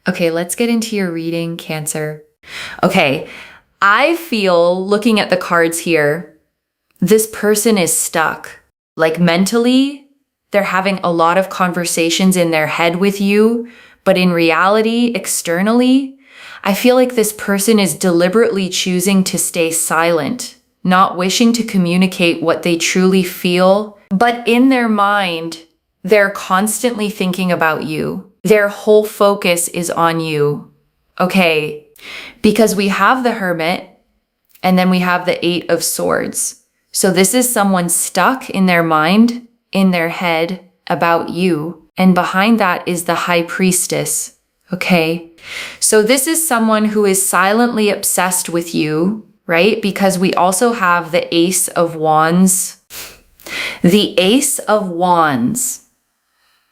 Okay, let's get into your reading, Cancer. Okay, I feel, looking at the cards here, this person is stuck. Like mentally, they're having a lot of conversations in their head with you, but in reality, externally, I feel like this person is deliberately choosing to stay silent, not wishing to communicate what they truly feel, but in their mind, they're constantly thinking about you. Their whole focus is on you. Okay, because we have the Hermit and then we have the Eight of Swords. So this is someone stuck in their mind, in their head about you. And behind that is the High Priestess. Okay, so this is someone who is silently obsessed with you, right? Because we also have the Ace of Wands. The Ace of Wands.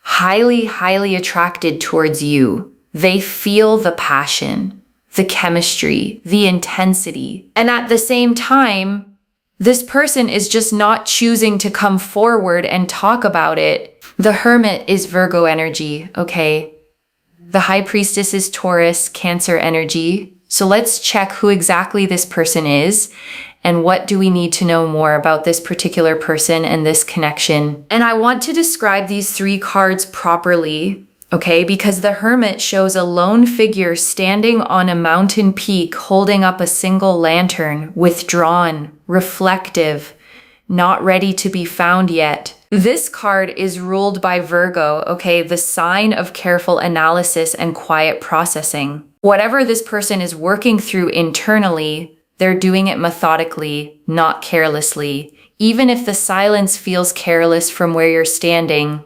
Highly, highly attracted towards you. They feel the passion, the chemistry, the intensity. And at the same time, this person is just not choosing to come forward and talk about it. The Hermit is Virgo energy, okay? The High Priestess is Taurus, Cancer energy. So let's check who exactly this person is and what do we need to know more about this particular person and this connection. And I want to describe these three cards properly, okay? Because the Hermit shows a lone figure standing on a mountain peak holding up a single lantern, withdrawn, reflective, not ready to be found yet. This card is ruled by Virgo, okay? The sign of careful analysis and quiet processing. Whatever this person is working through internally, they're doing it methodically, not carelessly, even if the silence feels careless from where you're standing.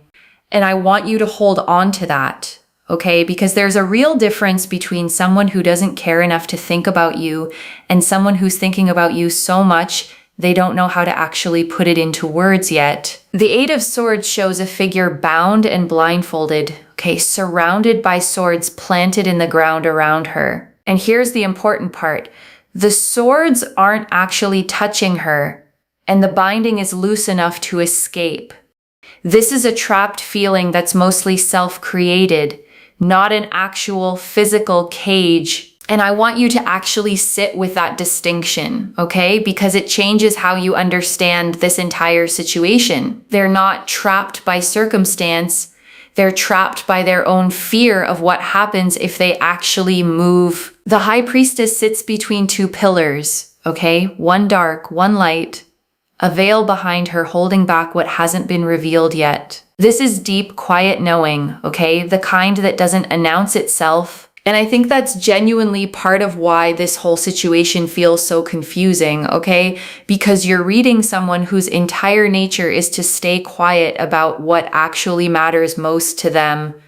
And I want you to hold on to that, okay? Because there's a real difference between someone who doesn't care enough to think about you and someone who's thinking about you so much they don't know how to actually put it into words yet. The Eight of Swords shows a figure bound and blindfolded, okay, surrounded by swords planted in the ground around her. And here's the important part. The swords aren't actually touching her, and the binding is loose enough to escape. This is a trapped feeling that's mostly self-created, not an actual physical cage. And I want you to actually sit with that distinction, okay? Because it changes how you understand this entire situation. They're not trapped by circumstance. They're trapped by their own fear of what happens if they actually move. The High Priestess sits between two pillars, okay? One dark, one light, a veil behind her holding back what hasn't been revealed yet. This is deep, quiet knowing, okay? The kind that doesn't announce itself. And I think that's genuinely part of why this whole situation feels so confusing, okay? Because you're reading someone whose entire nature is to stay quiet about what actually matters most to them.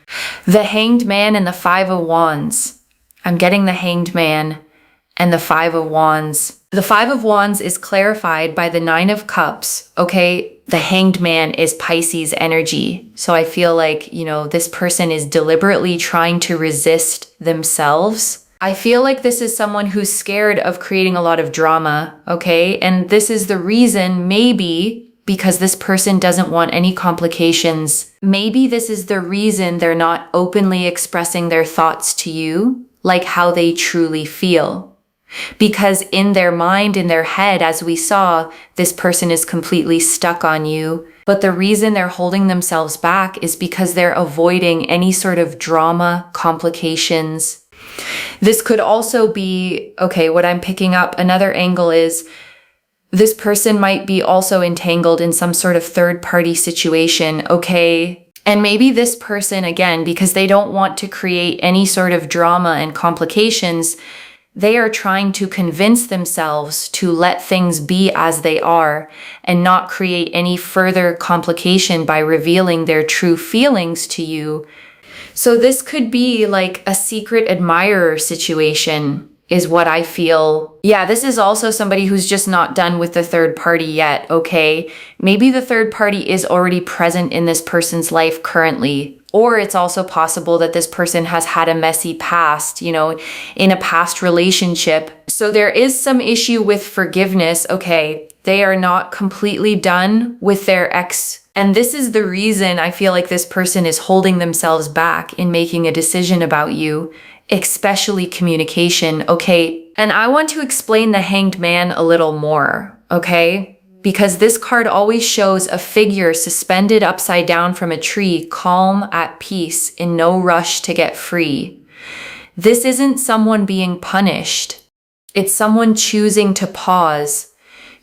The Hanged Man and the Five of Wands. I'm getting the Hanged Man and the Five of Wands. The Five of Wands is clarified by the Nine of Cups, okay? The Hanged Man is Pisces energy. So I feel like, this person is deliberately trying to resist themselves. I feel like this is someone who's scared of creating a lot of drama, okay? And this is the reason, maybe, because this person doesn't want any complications. Maybe this is the reason they're not openly expressing their thoughts to you, like how they truly feel. Because in their mind, in their head, as we saw, this person is completely stuck on you. But the reason they're holding themselves back is because they're avoiding any sort of drama, complications. This could also be, okay, what I'm picking up, another angle is this person might be also entangled in some sort of third-party situation, okay? And maybe this person, again, because they don't want to create any sort of drama and complications, they are trying to convince themselves to let things be as they are and not create any further complication by revealing their true feelings to you. So this could be like a secret admirer situation is what I feel. Yeah, this is also somebody who's just not done with the third party yet, okay? Maybe the third party is already present in this person's life currently. Or it's also possible that this person has had a messy past, in a past relationship. So there is some issue with forgiveness. Okay, they are not completely done with their ex. And this is the reason I feel like this person is holding themselves back in making a decision about you, especially communication, okay? And I want to explain the Hanged Man a little more, okay? Because this card always shows a figure suspended upside down from a tree, calm, at peace, in no rush to get free. This isn't someone being punished. It's someone choosing to pause,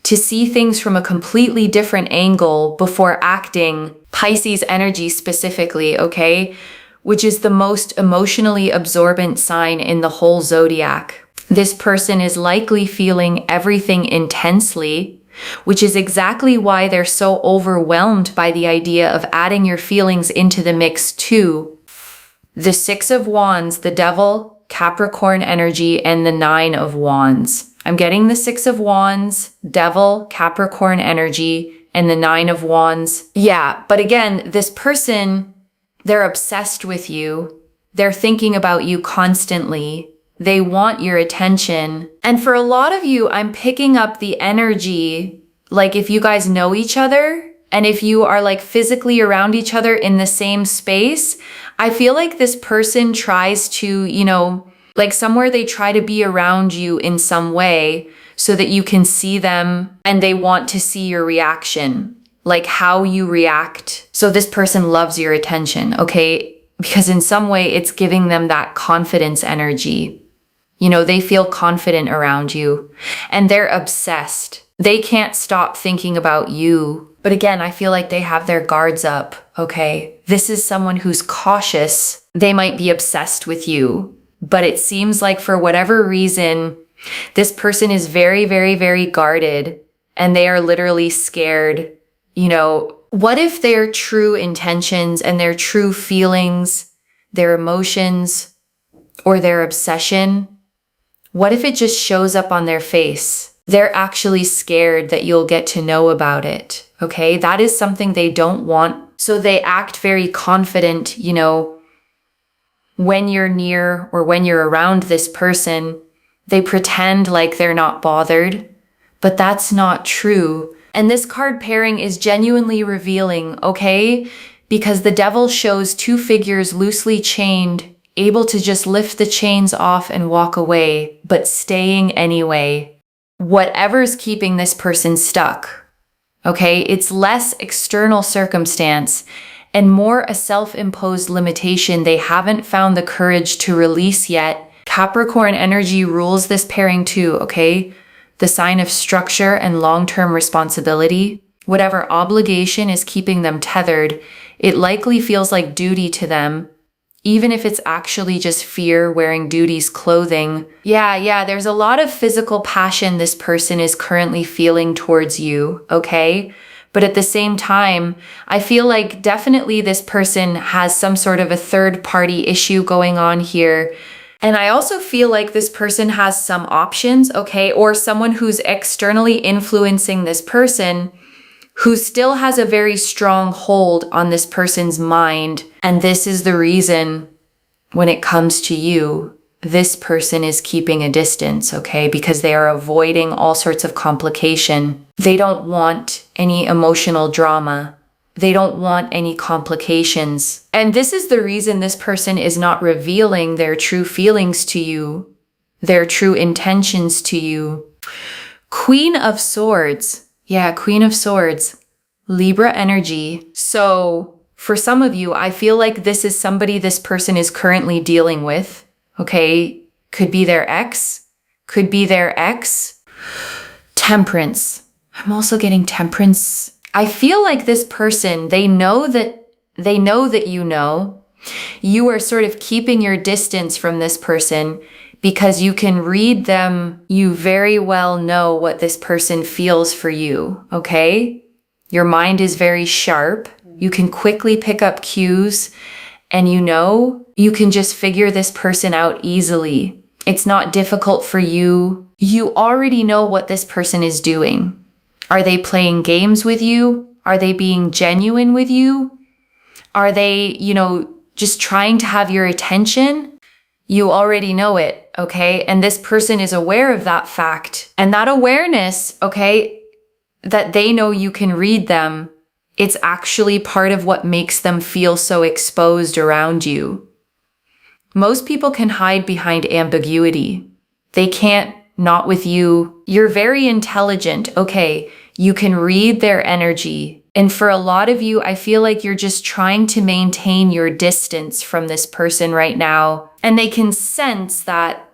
to see things from a completely different angle before acting. Pisces energy specifically, okay? Which is the most emotionally absorbent sign in the whole zodiac. This person is likely feeling everything intensely, which is exactly why they're so overwhelmed by the idea of adding your feelings into the mix too. The Six of Wands, the Devil, Capricorn energy, and the Nine of Wands. I'm getting the Six of Wands, Devil, Capricorn energy, and the Nine of Wands. Yeah, but again, this person, they're obsessed with you. They're thinking about you constantly. They want your attention. And for a lot of you, I'm picking up the energy, like if you guys know each other, and if you are like physically around each other in the same space, I feel like this person tries to, like somewhere they try to be around you in some way so that you can see them and they want to see your reaction, like how you react. So this person loves your attention, okay? Because in some way it's giving them that confidence energy. They feel confident around you and they're obsessed. They can't stop thinking about you. But again, I feel like they have their guards up, okay? This is someone who's cautious. They might be obsessed with you. But it seems like for whatever reason, this person is very, very, very guarded and they are literally scared. What if their true intentions and their true feelings, their emotions, or their obsession, what if it just shows up on their face? They're actually scared that you'll get to know about it, okay? That is something they don't want. So they act very confident, when you're near or when you're around this person, they pretend like they're not bothered, but that's not true. And this card pairing is genuinely revealing, okay? Because the Devil shows two figures loosely chained, able to just lift the chains off and walk away, but staying anyway. Whatever's keeping this person stuck, okay? It's less external circumstance and more a self-imposed limitation they haven't found the courage to release yet. Capricorn energy rules this pairing too, okay? The sign of structure and long-term responsibility. Whatever obligation is keeping them tethered, it likely feels like duty to them, even if it's actually just fear wearing duty's clothing. Yeah, there's a lot of physical passion this person is currently feeling towards you, okay? But at the same time, I feel like definitely this person has some sort of a third-party issue going on here. And I also feel like this person has some options, okay? Or someone who's externally influencing this person who still has a very strong hold on this person's mind. And this is the reason when it comes to you, this person is keeping a distance, okay? Because they are avoiding all sorts of complication. They don't want any emotional drama. They don't want any complications. And this is the reason this person is not revealing their true feelings to you, their true intentions to you. Queen of Swords. Yeah, Queen of Swords. Libra energy. So for some of you, I feel like this is somebody this person is currently dealing with. Okay, could be their ex, could be their ex. Temperance. I'm also getting Temperance. I feel like this person, they know that you are sort of keeping your distance from this person because you can read them. You very well know what this person feels for you, okay? Your mind is very sharp. You can quickly pick up cues and you can just figure this person out easily. It's not difficult for you. You already know what this person is doing. Are they playing games with you? Are they being genuine with you? Are they, just trying to have your attention? You already know it, okay? And this person is aware of that fact. And that awareness, okay, that they know you can read them it's actually part of what makes them feel so exposed around you. Most people can hide behind ambiguity. They can't, not with you. You're very intelligent, okay? You can read their energy. And for a lot of you, I feel like you're just trying to maintain your distance from this person right now. And they can sense that,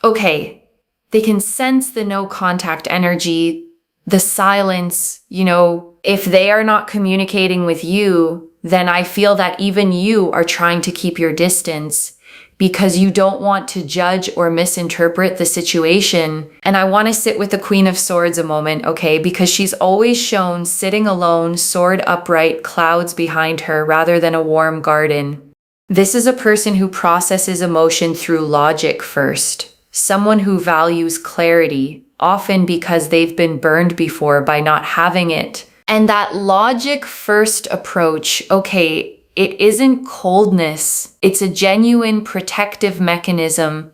okay, they can sense the no contact energy, the silence, if they are not communicating with you, then I feel that even you are trying to keep your distance because you don't want to judge or misinterpret the situation. And I want to sit with the Queen of Swords a moment, okay? Because she's always shown sitting alone, sword upright, clouds behind her, rather than a warm garden. This is a person who processes emotion through logic first. Someone who values clarity, often because they've been burned before by not having it. And that logic first approach, okay, it isn't coldness. It's a genuine protective mechanism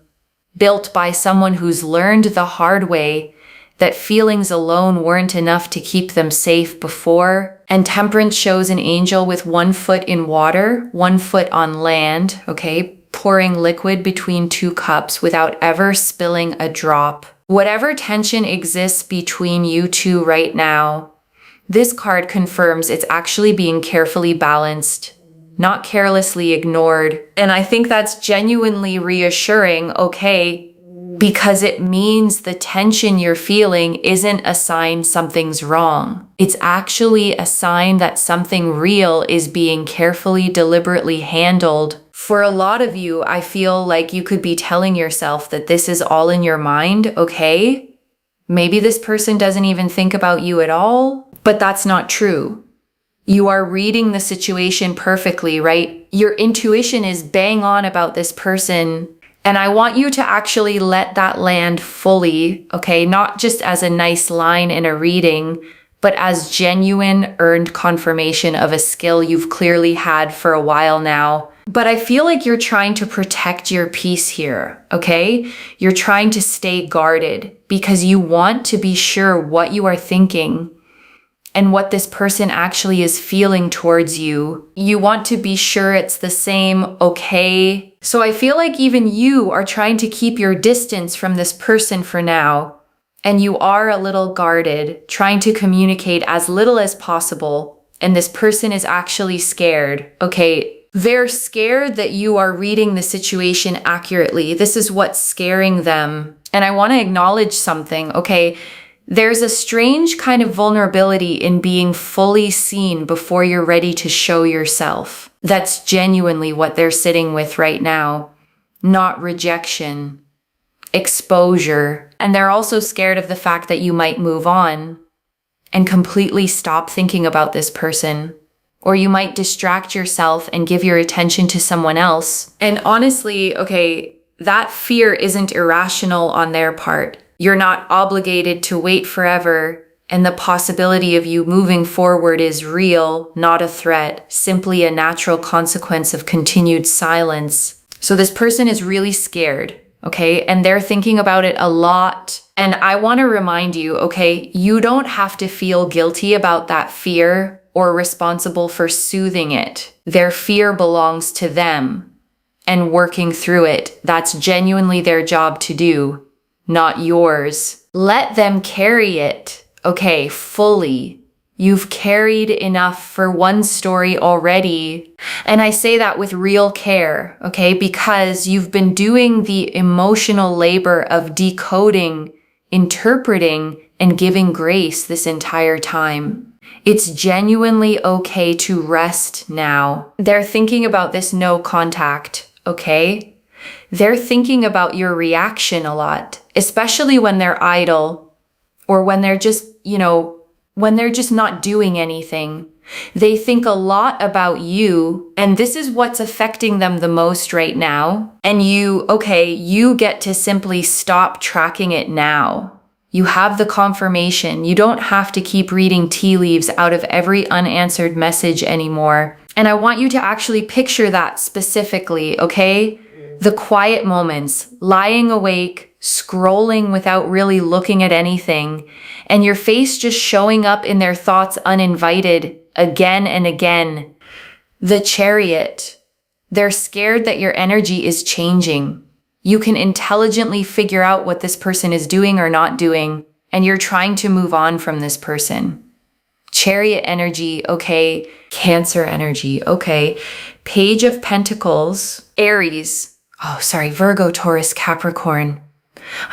built by someone who's learned the hard way that feelings alone weren't enough to keep them safe before. And Temperance shows an angel with 1 foot in water, 1 foot on land, okay, pouring liquid between 2 cups without ever spilling a drop. Whatever tension exists between you two right now, this card confirms it's actually being carefully balanced, not carelessly ignored. And I think that's genuinely reassuring, okay, because it means the tension you're feeling isn't a sign something's wrong. It's actually a sign that something real is being carefully, deliberately handled. For a lot of you, I feel like you could be telling yourself that this is all in your mind, okay? Maybe this person doesn't even think about you at all, but that's not true. You are reading the situation perfectly, right? Your intuition is bang on about this person. And I want you to actually let that land fully, okay? Not just as a nice line in a reading, but as genuine earned confirmation of a skill you've clearly had for a while now. But I feel like you're trying to protect your peace here, okay? You're trying to stay guarded because you want to be sure what you are thinking and what this person actually is feeling towards you. You want to be sure it's the same, okay? So I feel like even you are trying to keep your distance from this person for now. And you are a little guarded, trying to communicate as little as possible. And this person is actually scared, okay? They're scared that you are reading the situation accurately. This is what's scaring them. And I want to acknowledge something, okay? There's a strange kind of vulnerability in being fully seen before you're ready to show yourself. That's genuinely what they're sitting with right now. Not rejection, exposure. And they're also scared of the fact that you might move on and completely stop thinking about this person. Or you might distract yourself and give your attention to someone else. And honestly, okay, that fear isn't irrational on their part. You're not obligated to wait forever, and the possibility of you moving forward is real, not a threat, simply a natural consequence of continued silence. So this person is really scared, okay? And they're thinking about it a lot. And I want to remind you, okay, you don't have to feel guilty about that fear or responsible for soothing it. Their fear belongs to them, and working through it, that's genuinely their job to do. Not yours. Let them carry it, okay, fully. You've carried enough for one story already. And I say that with real care, okay, because you've been doing the emotional labor of decoding, interpreting, and giving grace this entire time. It's genuinely okay to rest now. They're thinking about this no contact, okay? They're thinking about your reaction a lot, especially when they're idle or when they're just, when they're just not doing anything. They think a lot about you, and this is what's affecting them the most right now. And you get to simply stop tracking it now. You have the confirmation. You don't have to keep reading tea leaves out of every unanswered message anymore. And I want you to actually picture that specifically, okay? The quiet moments, lying awake, scrolling without really looking at anything, and your face just showing up in their thoughts uninvited, again and again. The Chariot. They're scared that your energy is changing. You can intelligently figure out what this person is doing or not doing, and you're trying to move on from this person. Chariot energy, okay. Cancer energy, okay. Page of Pentacles, Aries. Oh, sorry, Virgo, Taurus, Capricorn.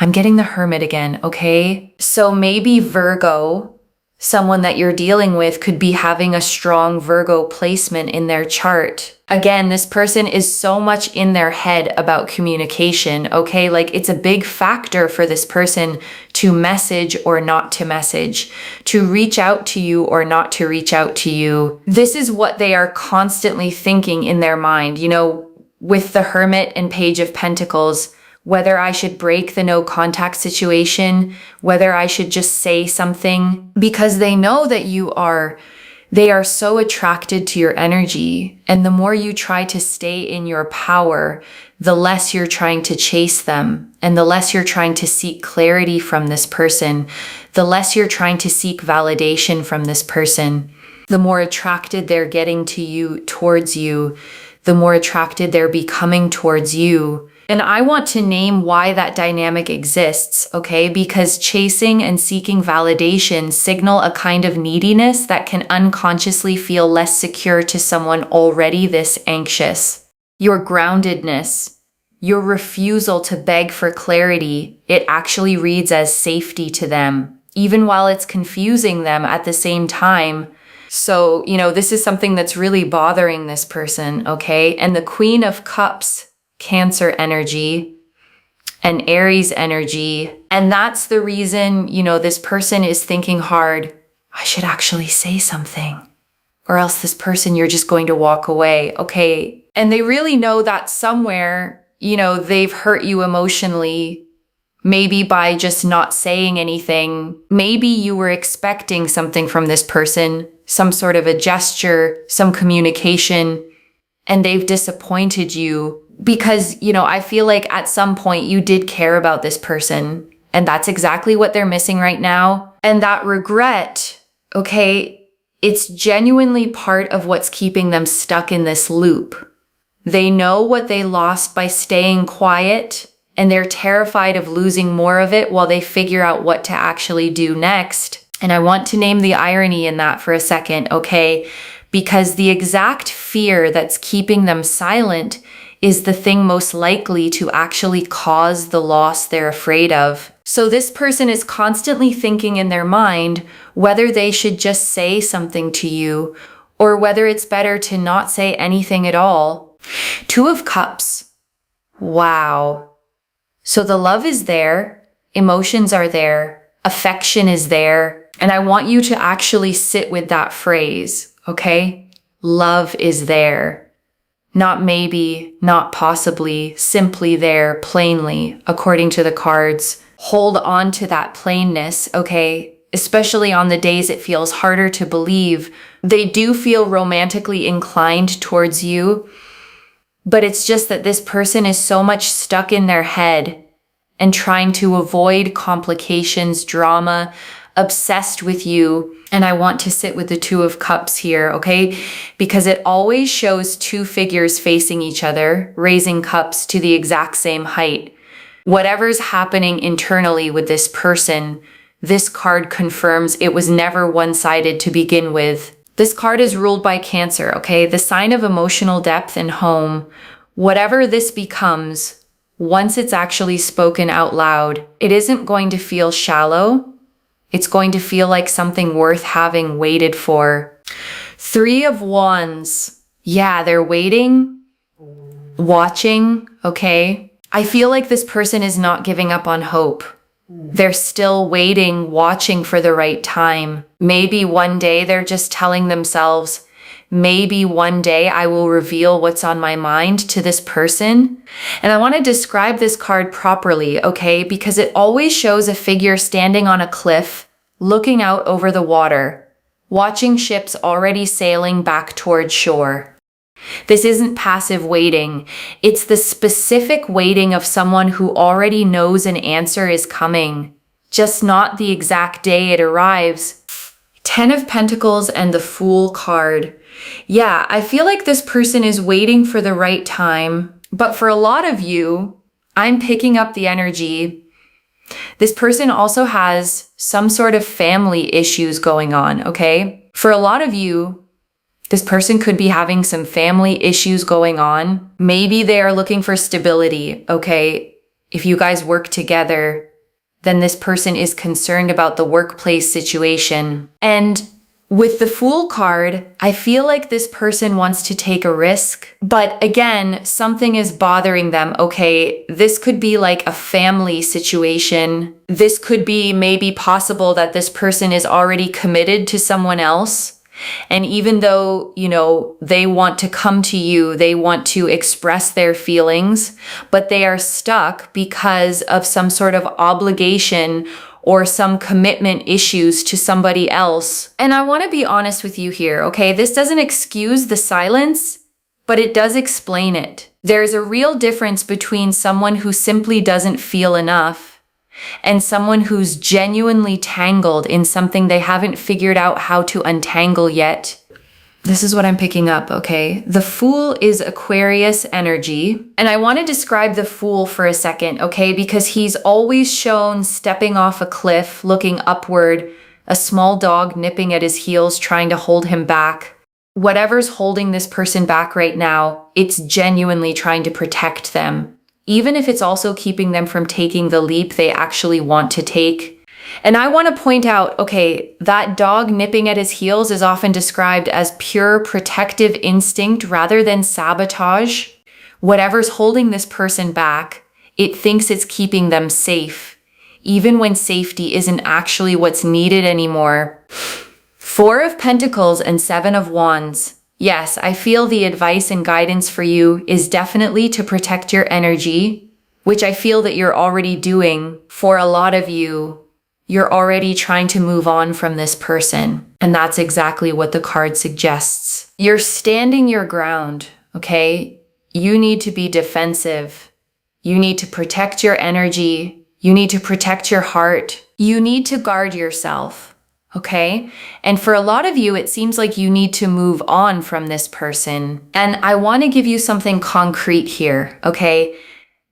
I'm getting the Hermit again, okay? So maybe Virgo, someone that you're dealing with, could be having a strong Virgo placement in their chart. Again, this person is so much in their head about communication, okay? Like it's a big factor for this person to message or not to message, to reach out to you or not to reach out to you. This is what they are constantly thinking in their mind. You know, with the Hermit and Page of Pentacles, whether I should break the no contact situation, whether I should just say something, because they know that they are so attracted to your energy. And the more you try to stay in your power, the less you're trying to chase them. And the less you're trying to seek clarity from this person, the less you're trying to seek validation from this person, the more attracted they're getting to you, towards you, the more attracted they're becoming towards you. And I want to name why that dynamic exists, okay? Because chasing and seeking validation signal a kind of neediness that can unconsciously feel less secure to someone already this anxious. Your groundedness, your refusal to beg for clarity, it actually reads as safety to them, even while it's confusing them at the same time. So, you know, this is something that's really bothering this person, okay? And the Queen of Cups, Cancer energy, and Aries energy. And that's the reason, you know, this person is thinking hard, I should actually say something, or else this person, you're just going to walk away, okay? And they really know that somewhere, you know, they've hurt you emotionally, maybe by just not saying anything. Maybe you were expecting something from this person, some sort of a gesture, some communication, and they've disappointed you. Because, you know, I feel like at some point you did care about this person, and that's exactly what they're missing right now. And that regret, okay, it's genuinely part of what's keeping them stuck in this loop. They know what they lost by staying quiet, and they're terrified of losing more of it while they figure out what to actually do next. And I want to name the irony in that for a second, okay? Because the exact fear that's keeping them silent is the thing most likely to actually cause the loss they're afraid of. So this person is constantly thinking in their mind whether they should just say something to you or whether it's better to not say anything at all. Two of Cups. Wow. So the love is there, emotions are there, affection is there, and I want you to actually sit with that phrase, okay? Love is there. Not maybe, not possibly, simply there, plainly, according to the cards. Hold on to that plainness, okay? Especially on the days it feels harder to believe. They do feel romantically inclined towards you, but it's just that this person is so much stuck in their head and trying to avoid complications, drama, obsessed with you. And I want to sit with the Two of Cups here, okay? Because it always shows two figures facing each other, raising cups to the exact same height. Whatever's happening internally with this person, this card confirms it was never one-sided to begin with. This card is ruled by Cancer, okay? The sign of emotional depth and home. Whatever this becomes, once it's actually spoken out loud, it isn't going to feel shallow. It's going to feel like something worth having waited for. Three of Wands. Yeah, they're waiting, watching, okay? I feel like this person is not giving up on hope. They're still waiting, watching for the right time. Maybe one day they're just telling themselves, maybe one day I will reveal what's on my mind to this person. And I want to describe this card properly, okay? Because it always shows a figure standing on a cliff, looking out over the water, watching ships already sailing back toward shore. This isn't passive waiting. It's the specific waiting of someone who already knows an answer is coming, just not the exact day it arrives. 10 of Pentacles and the Fool card. Yeah, I feel like this person is waiting for the right time. But for a lot of you, I'm picking up the energy. This person also has some sort of family issues going on, okay? For a lot of you, this person could be having some family issues going on. Maybe they are looking for stability, okay? If you guys work together, then this person is concerned about the workplace situation. And with the Fool card, I feel like this person wants to take a risk, but again, something is bothering them. Okay, this could be like a family situation. This could be maybe possible that this person is already committed to someone else. And even though, they want to come to you, they want to express their feelings, but they are stuck because of some sort of obligation or some commitment issues to somebody else. And I want to be honest with you here, okay? This doesn't excuse the silence, but it does explain it. There's a real difference between someone who simply doesn't feel enough and someone who's genuinely tangled in something they haven't figured out how to untangle yet. This is what I'm picking up, okay? The Fool is Aquarius energy. And I want to describe the Fool for a second, okay? Because he's always shown stepping off a cliff, looking upward, a small dog nipping at his heels, trying to hold him back. Whatever's holding this person back right now, it's genuinely trying to protect them. Even if it's also keeping them from taking the leap they actually want to take. And I want to point out, okay, that dog nipping at his heels is often described as pure protective instinct rather than sabotage. Whatever's holding this person back, it thinks it's keeping them safe, even when safety isn't actually what's needed anymore. 4 of Pentacles and 7 of Wands. Yes, I feel the advice and guidance for you is definitely to protect your energy, which I feel that you're already doing. For a lot of you, you're already trying to move on from this person. And that's exactly what the card suggests. You're standing your ground, okay? You need to be defensive. You need to protect your energy. You need to protect your heart. You need to guard yourself. Okay? And for a lot of you, it seems like you need to move on from this person. And I want to give you something concrete here, okay?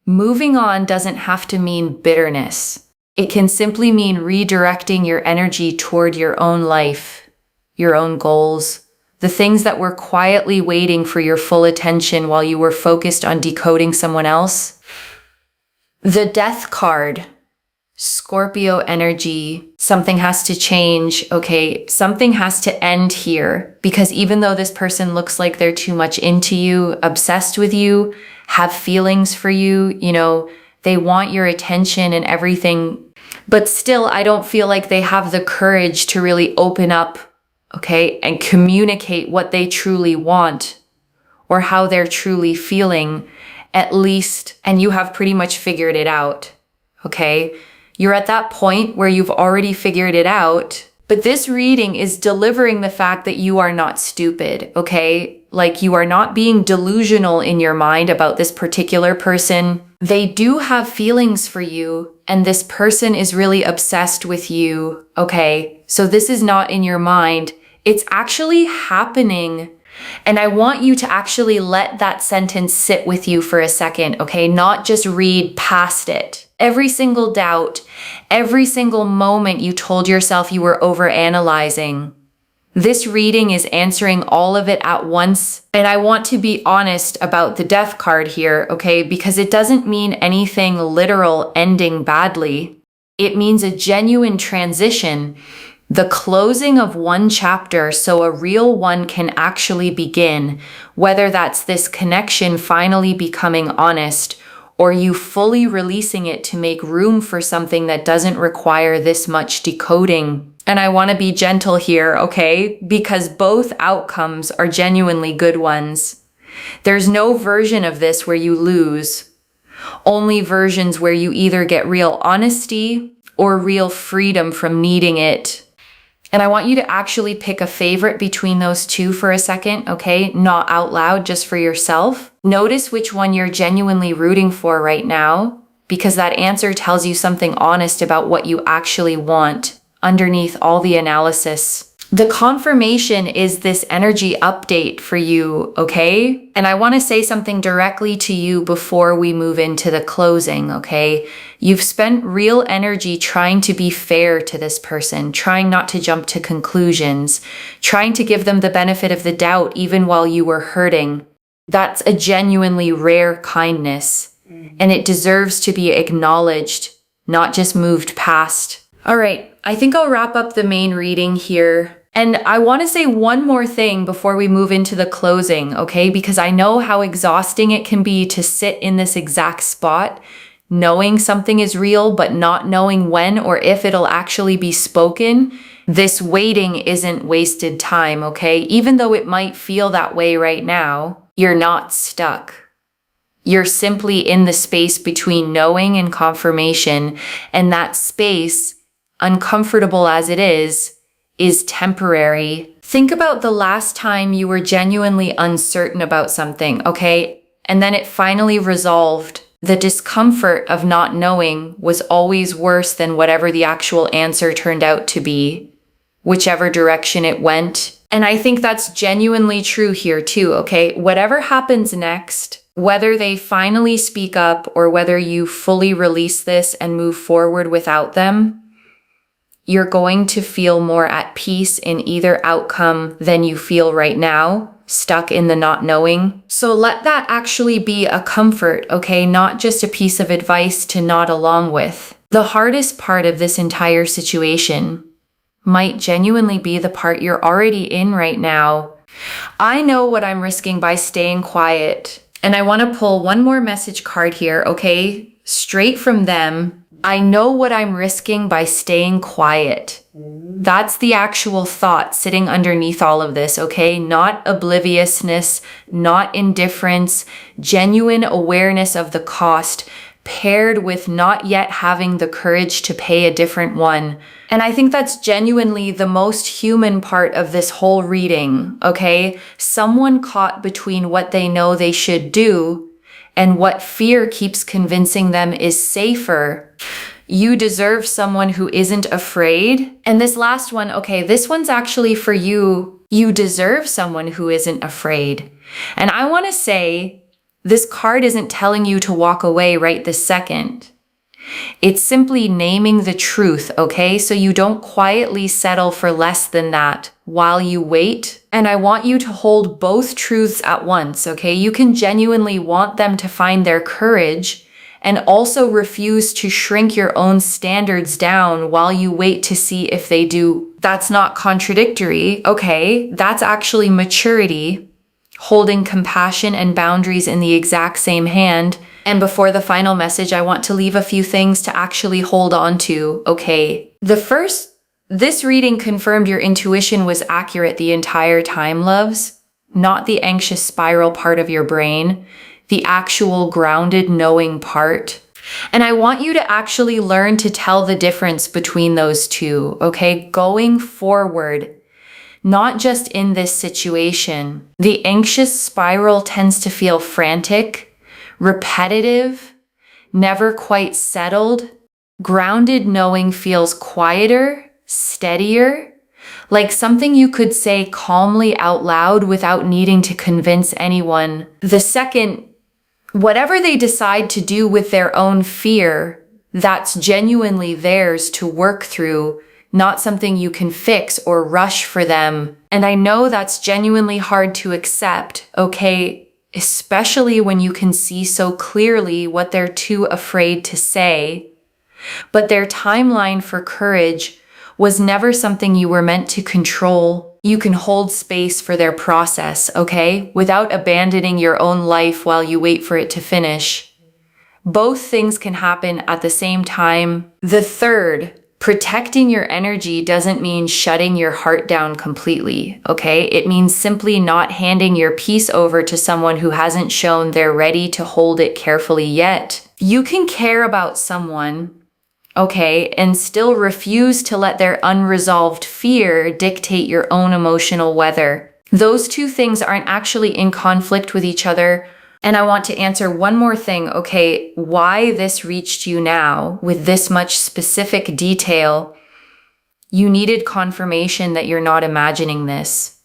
Moving on doesn't have to mean bitterness. It can simply mean redirecting your energy toward your own life, your own goals, the things that were quietly waiting for your full attention while you were focused on decoding someone else. The Death card. Scorpio energy, something has to change, okay? Something has to end here because even though this person looks like they're too much into you, obsessed with you, have feelings for you, they want your attention and everything, but still I don't feel like they have the courage to really open up, okay, and communicate what they truly want or how they're truly feeling, at least, and you have pretty much figured it out, okay? You're at that point where you've already figured it out, but this reading is delivering the fact that you are not stupid, okay? Like you are not being delusional in your mind about this particular person. They do have feelings for you, and this person is really obsessed with you, okay? So this is not in your mind. It's actually happening. And I want you to actually let that sentence sit with you for a second, okay? Not just read past it. Every single doubt, every single moment you told yourself you were overanalyzing. This reading is answering all of it at once. And I want to be honest about the Death card here, okay? Because it doesn't mean anything literal ending badly. It means a genuine transition. The closing of one chapter so a real one can actually begin, whether that's this connection finally becoming honest or you fully releasing it to make room for something that doesn't require this much decoding. And I want to be gentle here, okay? Because both outcomes are genuinely good ones. There's no version of this where you lose. Only versions where you either get real honesty or real freedom from needing it. And I want you to actually pick a favorite between those two for a second, okay? Not out loud, just for yourself. Notice which one you're genuinely rooting for right now, because that answer tells you something honest about what you actually want underneath all the analysis. The confirmation is this energy update for you, okay? And I want to say something directly to you before we move into the closing, okay? You've spent real energy trying to be fair to this person, trying not to jump to conclusions, trying to give them the benefit of the doubt even while you were hurting. That's a genuinely rare kindness, and it deserves to be acknowledged, not just moved past. All right, I think I'll wrap up the main reading here. And I want to say one more thing before we move into the closing, okay? Because I know how exhausting it can be to sit in this exact spot, knowing something is real, but not knowing when or if it'll actually be spoken. This waiting isn't wasted time, okay? Even though it might feel that way right now, you're not stuck. You're simply in the space between knowing and confirmation, and that space, uncomfortable as it is temporary. Think about the last time you were genuinely uncertain about something, okay? And then it finally resolved. The discomfort of not knowing was always worse than whatever the actual answer turned out to be, whichever direction it went. And I think that's genuinely true here too, okay? Whatever happens next, whether they finally speak up or whether you fully release this and move forward without them, you're going to feel more at peace in either outcome than you feel right now, stuck in the not knowing. So let that actually be a comfort, okay? Not just a piece of advice to nod along with. The hardest part of this entire situation might genuinely be the part you're already in right now. I know what I'm risking by staying quiet. And I want to pull one more message card here, okay? Straight from them. I know what I'm risking by staying quiet. That's the actual thought sitting underneath all of this, okay? Not obliviousness, not indifference, genuine awareness of the cost, paired with not yet having the courage to pay a different one. And I think that's genuinely the most human part of this whole reading, okay? Someone caught between what they know they should do and what fear keeps convincing them is safer. You deserve someone who isn't afraid. And this last one, okay, this one's actually for you. You deserve someone who isn't afraid. And I want to say, this card isn't telling you to walk away right this second. It's simply naming the truth, okay? So you don't quietly settle for less than that while you wait. And I want you to hold both truths at once, okay? You can genuinely want them to find their courage and also refuse to shrink your own standards down while you wait to see if they do. That's not contradictory, okay? That's actually maturity, holding compassion and boundaries in the exact same hand. And before the final message, I want to leave a few things to actually hold on to, okay? This reading confirmed your intuition was accurate the entire time, loves. Not the anxious spiral part of your brain, the actual grounded knowing part. And I want you to actually learn to tell the difference between those two, okay? Going forward, not just in this situation. The anxious spiral tends to feel frantic, repetitive, never quite settled. Grounded knowing feels quieter, steadier, like something you could say calmly out loud without needing to convince anyone. The second, whatever they decide to do with their own fear, that's genuinely theirs to work through, not something you can fix or rush for them. And I know that's genuinely hard to accept, okay? Especially when you can see so clearly what they're too afraid to say. But their timeline for courage was never something you were meant to control. You can hold space for their process, okay? Without abandoning your own life while you wait for it to finish. Both things can happen at the same time. The third, protecting your energy doesn't mean shutting your heart down completely, okay? It means simply not handing your peace over to someone who hasn't shown they're ready to hold it carefully yet. You can care about someone, okay, and still refuse to let their unresolved fear dictate your own emotional weather. Those two things aren't actually in conflict with each other. And I want to answer one more thing, okay, why this reached you now with this much specific detail. You needed confirmation that you're not imagining this,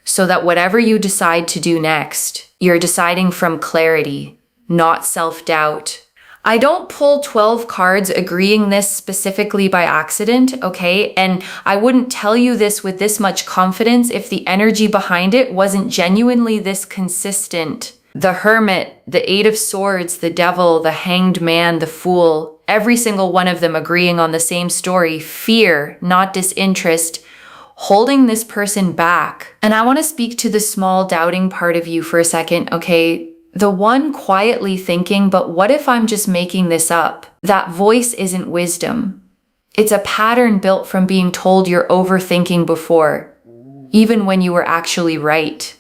so that whatever you decide to do next, you're deciding from clarity, not self-doubt. I don't pull 12 cards agreeing this specifically by accident, okay? And I wouldn't tell you this with this much confidence if the energy behind it wasn't genuinely this consistent. The Hermit, the Eight of Swords, the Devil, the Hanged Man, the Fool, every single one of them agreeing on the same story, fear, not disinterest, holding this person back. And I want to speak to the small doubting part of you for a second, okay? The one quietly thinking, but what if I'm just making this up? That voice isn't wisdom. It's a pattern built from being told you're overthinking before, even when you were actually right.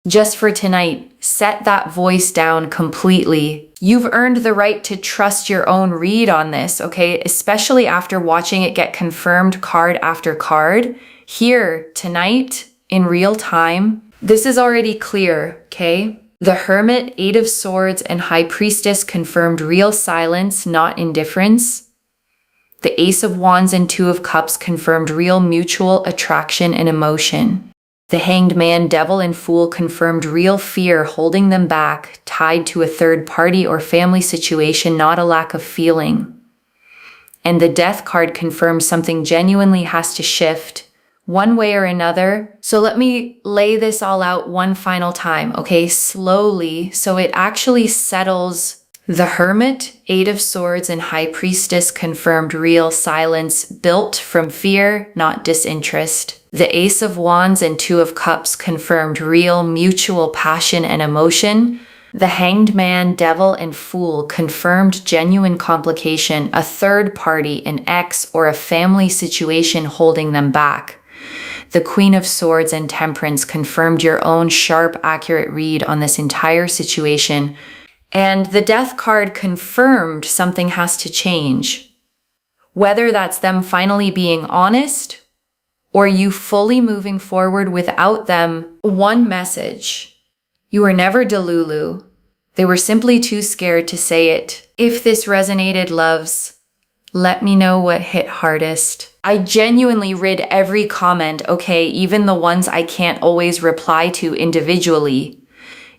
Just for tonight, set that voice down completely. You've earned the right to trust your own read on this, okay? Especially after watching it get confirmed card after card. Here, tonight, in real time, this is already clear, okay? The Hermit, Eight of Swords, and High Priestess confirmed real silence, not indifference. The Ace of Wands and Two of Cups confirmed real mutual attraction and emotion. The Hanged Man, Devil, and Fool confirmed real fear holding them back, tied to a third party or family situation, not a lack of feeling. And the Death card confirmed something genuinely has to shift, one way or another. So let me lay this all out one final time, okay? Slowly, so it actually settles. The Hermit, Eight of Swords, and High Priestess confirmed real silence built from fear, not disinterest. The Ace of Wands and Two of Cups confirmed real mutual passion and emotion. The Hanged Man, Devil, and Fool confirmed genuine complication, a third party, an ex, or a family situation holding them back. The Queen of Swords and Temperance confirmed your own sharp, accurate read on this entire situation. And the Death card confirmed something has to change. Whether that's them finally being honest or you fully moving forward without them. One message: you were never Delulu. They were simply too scared to say it. If this resonated, loves, let me know what hit hardest. I genuinely read every comment, okay, even the ones I can't always reply to individually.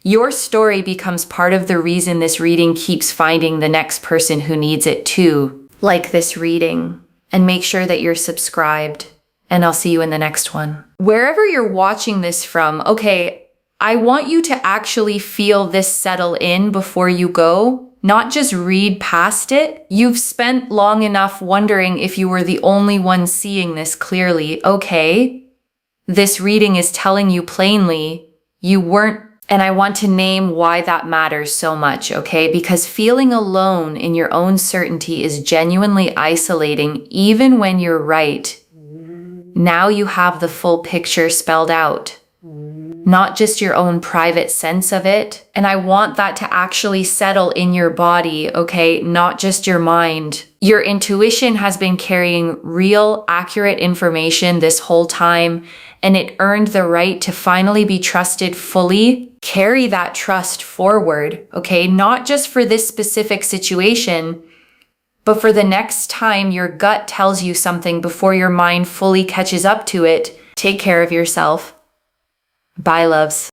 Your story becomes part of the reason this reading keeps finding the next person who needs it too. Like this reading, and make sure that you're subscribed, and I'll see you in the next one. Wherever you're watching this from, okay, I want you to actually feel this settle in before you go. Not just read past it. You've spent long enough wondering if you were the only one seeing this clearly. Okay, this reading is telling you plainly you weren't, and I want to name why that matters so much, okay? Because feeling alone in your own certainty is genuinely isolating, even when you're right. Now you have the full picture spelled out. Not just your own private sense of it. And I want that to actually settle in your body, okay? Not just your mind. Your intuition has been carrying real, accurate information this whole time, and it earned the right to finally be trusted fully. Carry that trust forward, okay? Not just for this specific situation, but for the next time your gut tells you something before your mind fully catches up to it. Take care of yourself. Bye, loves.